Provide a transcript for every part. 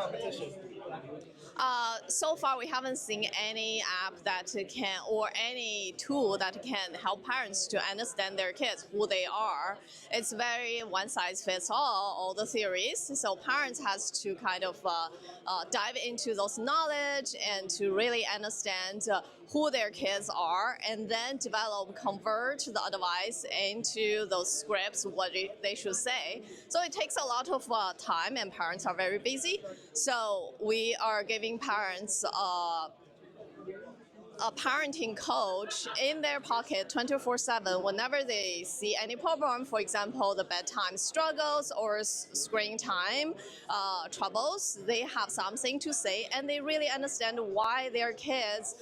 competition? So far, we haven't seen any app that can, or any tool that can help parents to understand their kids, who they are. It's very one size fits all the theories. So parents has to kind of dive into those knowledge and to really understand who their kids are, and then convert the advice into those scripts, what they should say. So it takes a lot of time, and parents are very busy. So we are giving parents a parenting coach in their pocket 24/7 whenever they see any problem. For example, the bedtime struggles or screen time troubles, they have something to say, and they really understand why their kids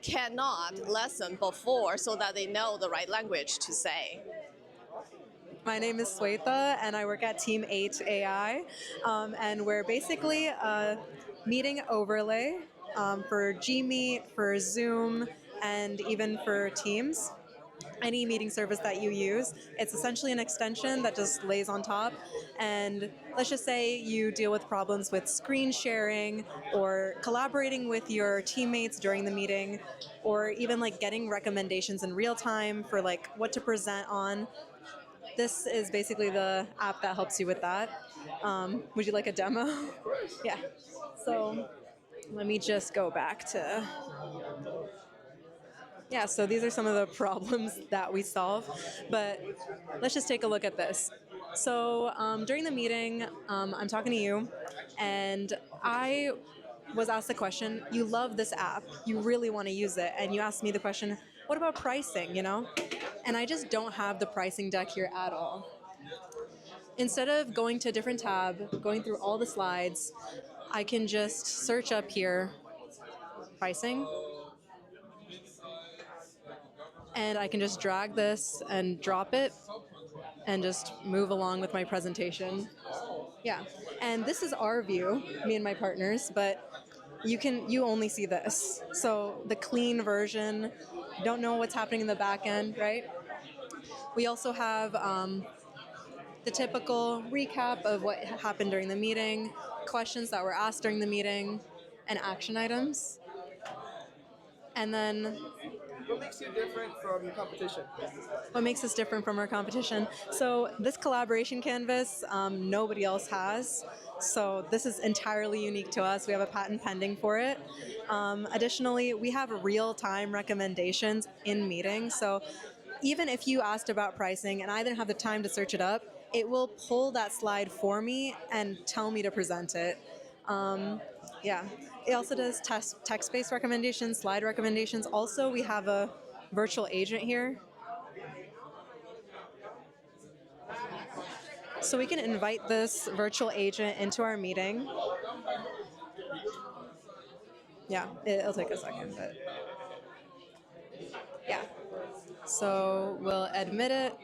cannot listen before, so that they know the right language to say. My name is Swetha, and I work at Team 8 AI, and we're basically a meeting overlay for Gmeet, for Zoom, and even for Teams. Any meeting service that you use, it's essentially an extension that just lays on top. And let's just say you deal with problems with screen sharing or collaborating with your teammates during the meeting, or even like getting recommendations in real time for like what to present on. This is basically the app that helps you with that. Would you like a demo? Yeah. So let me just go back to... Yeah, so these are some of the problems that we solve, but let's just take a look at this. So during the meeting, I'm talking to you, and I was asked the question, you love this app, you really want to use it, and you asked me the question, what about pricing, And I just don't have the pricing deck here at all. Instead of going to a different tab, going through all the slides, I can just search up here, pricing, and I can just drag this and drop it and just move along with my presentation. Yeah, and this is our view, me and my partners, but you only see this. So the clean version, you don't know what's happening in the back end, right? We also have the typical recap of what happened during the meeting, questions that were asked during the meeting, and action items. And then... What makes you different from your competition? What makes us different from our competition? So this collaboration canvas, nobody else has. So this is entirely unique to us. We have a patent pending for it. Additionally, we have real-time recommendations in meetings. So even if you asked about pricing and I didn't have the time to search it up, it will pull that slide for me and tell me to present it. Yeah. It also does text-based recommendations, slide recommendations. Also, we have a virtual agent here. So we can invite this virtual agent into our meeting. Yeah, it'll take a second, but yeah. So we'll admit it.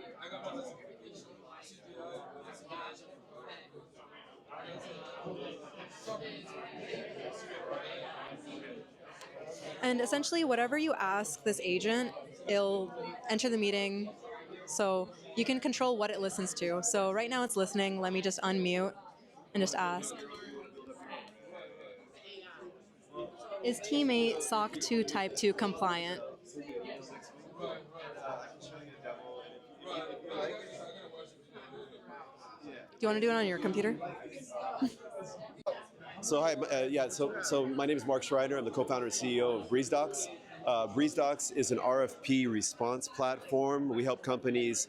And essentially, whatever you ask this agent, it'll enter the meeting. So you can control what it listens to. So right now it's listening. Let me just unmute and just ask. Is Teammate SOC 2 Type 2 compliant? Do you want to do it on your computer? So hi, so my name is Mark Schreiner. I'm the co-founder and CEO of BreezeDocs. BreezeDocs is an RFP response platform. We help companies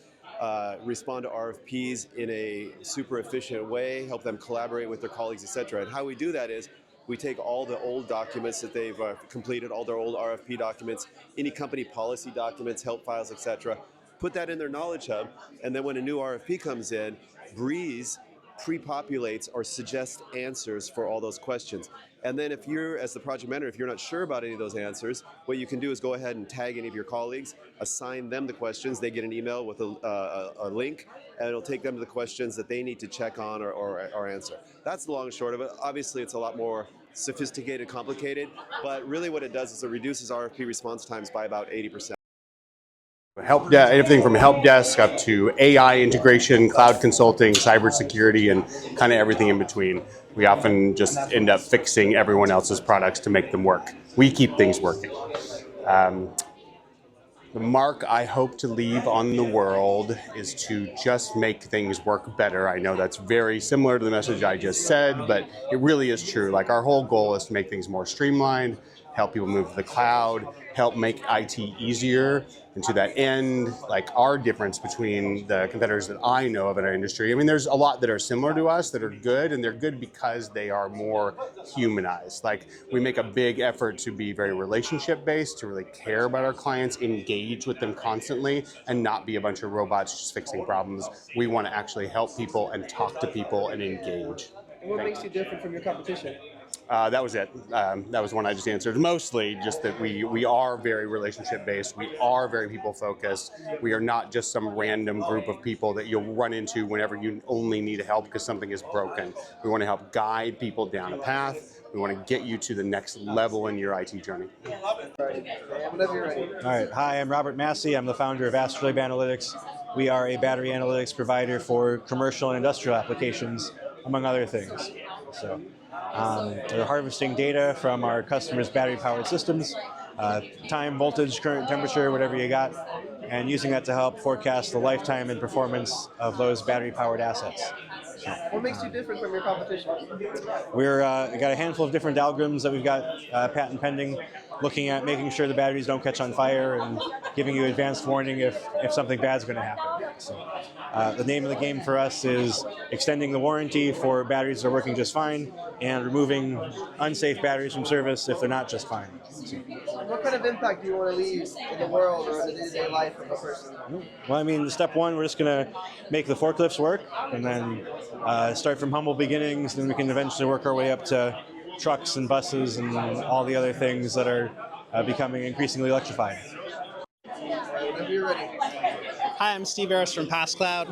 respond to RFPs in a super efficient way, help them collaborate with their colleagues, etc. And how we do that is we take all the old documents that they've completed, all their old RFP documents, any company policy documents, help files, etc., put that in their Knowledge Hub, and then when a new RFP comes in, Breeze pre-populates or suggests answers for all those questions. And then if you're, as the project manager, if you're not sure about any of those answers, what you can do is go ahead and tag any of your colleagues, assign them the questions, they get an email with a link, and it'll take them to the questions that they need to check on or answer. That's the long and short of it. Obviously, it's a lot more sophisticated, complicated, but really what it does is it reduces RFP response times by about 80%. Everything from help desk up to AI integration, cloud consulting, cybersecurity, and kind of everything in between. We often just end up fixing everyone else's products to make them work. We keep things working. The mark I hope to leave on the world is to just make things work better. I know that's very similar to the message I just said, but it really is true. Like, our whole goal is to make things more streamlined, help people move to the cloud, help make IT easier. And to that end, like, our difference between the competitors that I know of in our industry, I mean, there's a lot that are similar to us that are good, and they're good because they are more humanized. Like, we make a big effort to be very relationship based, to really care about our clients, engage with them constantly, and not be a bunch of robots just fixing problems. We want to actually help people and talk to people and engage. And what makes you different from your competition? That was it. That was one I just answered. Mostly just that we are very relationship based. We are very people focused. We are not just some random group of people that you'll run into whenever you only need help because something is broken. We want to help guide people down a path. We want to get you to the next level in your IT journey. Whenever you're ready. All right. Hi, I'm Robert Massey. I'm the founder of Astrolabe Analytics. We are a battery analytics provider for commercial and industrial applications, among other things. So we're harvesting data from our customers' battery-powered systems, time, voltage, current, temperature, whatever you got, and using that to help forecast the lifetime and performance of those battery-powered assets. What makes you different from your competition? We're got a handful of different algorithms that we've got patent pending, looking at making sure the batteries don't catch on fire and giving you advanced warning if something bad's going to happen. So, the name of the game for us is extending the warranty for batteries that are working just fine and removing unsafe batteries from service if they're not just fine. So, What kind of impact do you want to leave in the world or in the day-to-day life of a person? well, I mean, step one, we're just going to make the forklifts work, and then start from humble beginnings, then we can eventually work our way up to trucks and buses and all the other things that are becoming increasingly electrified. Whenever you're ready. Hi, I'm Steve Harris from PassCloud.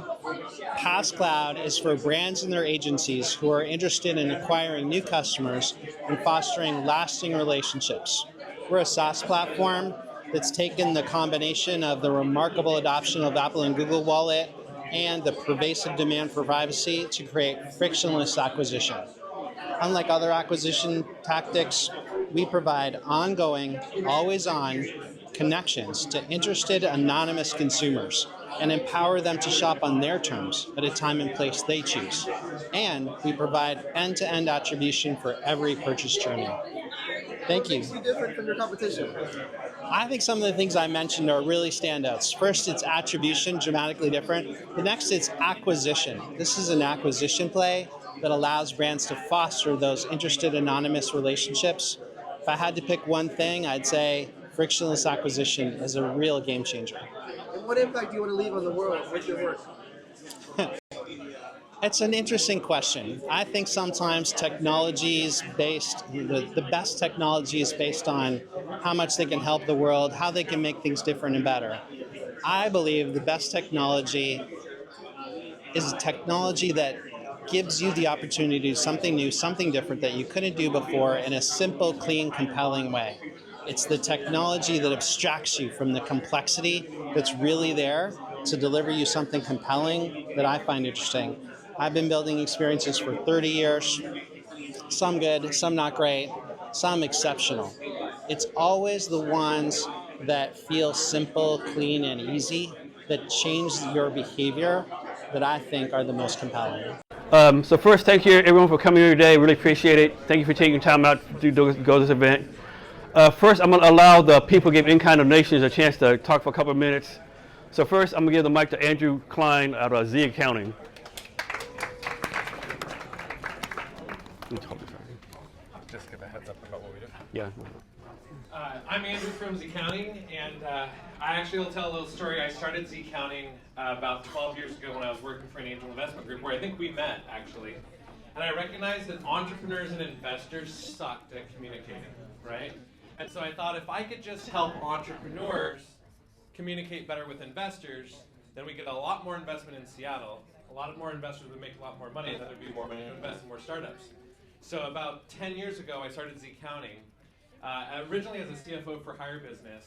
PassCloud is for brands and their agencies who are interested in acquiring new customers and fostering lasting relationships. We're a SaaS platform that's taken the combination of the remarkable adoption of Apple and Google Wallet and the pervasive demand for privacy to create frictionless acquisition. Unlike other acquisition tactics, we provide ongoing, always-on connections to interested anonymous consumers and empower them to shop on their terms at a time and place they choose. And we provide end-to-end attribution for every purchase journey. Thank you. What makes you different from your competition? I think some of the things I mentioned are really standouts. First, it's attribution, dramatically different. The next, it's acquisition. This is an acquisition play that allows brands to foster those interested anonymous relationships. If I had to pick one thing, I'd say frictionless acquisition is a real game changer. And what impact do you want to leave on the world with your work? It's an interesting question. I think sometimes technology is based, the best technology is based on how much they can help the world, how they can make things different and better. I believe the best technology is a technology that gives you the opportunity to do something new, something different that you couldn't do before in a simple, clean, compelling way. It's the technology that abstracts you from the complexity that's really there to deliver you something compelling that I find interesting. I've been building experiences for 30 years, some good, some not great, some exceptional. It's always the ones that feel simple, clean, and easy that change your behavior that I think are the most compelling. So first, thank you everyone for coming here today. Really appreciate it. Thank you for taking time out to go to this event. First, I'm going to allow the people giving in-kind donations a chance to talk for a couple of minutes. So first, I'm going to give the mic to Andrew Klein out of Z Accounting. Just give a heads up about what we do. Yeah. I'm Andrew from Z Accounting, and I actually will tell a little story. I started Z Accounting about 12 years ago when I was working for an angel investment group where I think we met, actually. And I recognized that entrepreneurs and investors sucked at communicating, right? And so I thought if I could just help entrepreneurs communicate better with investors, then we get a lot more investment in Seattle. A lot more investors would make a lot more money, and then there'd be more money to invest in more startups. So about 10 years ago, I started Z Accounting, originally as a CFO for Hire Business,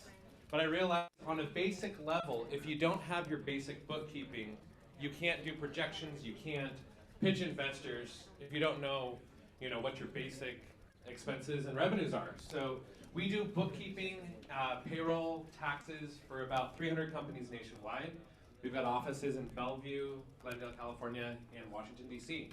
But I realized on a basic level, if you don't have your basic bookkeeping, you can't do projections, you can't pitch investors if you don't know, what your basic expenses and revenues are. So we do bookkeeping, payroll, taxes for about 300 companies nationwide. We've got offices in Bellevue, Glendale, California, and Washington, D.C.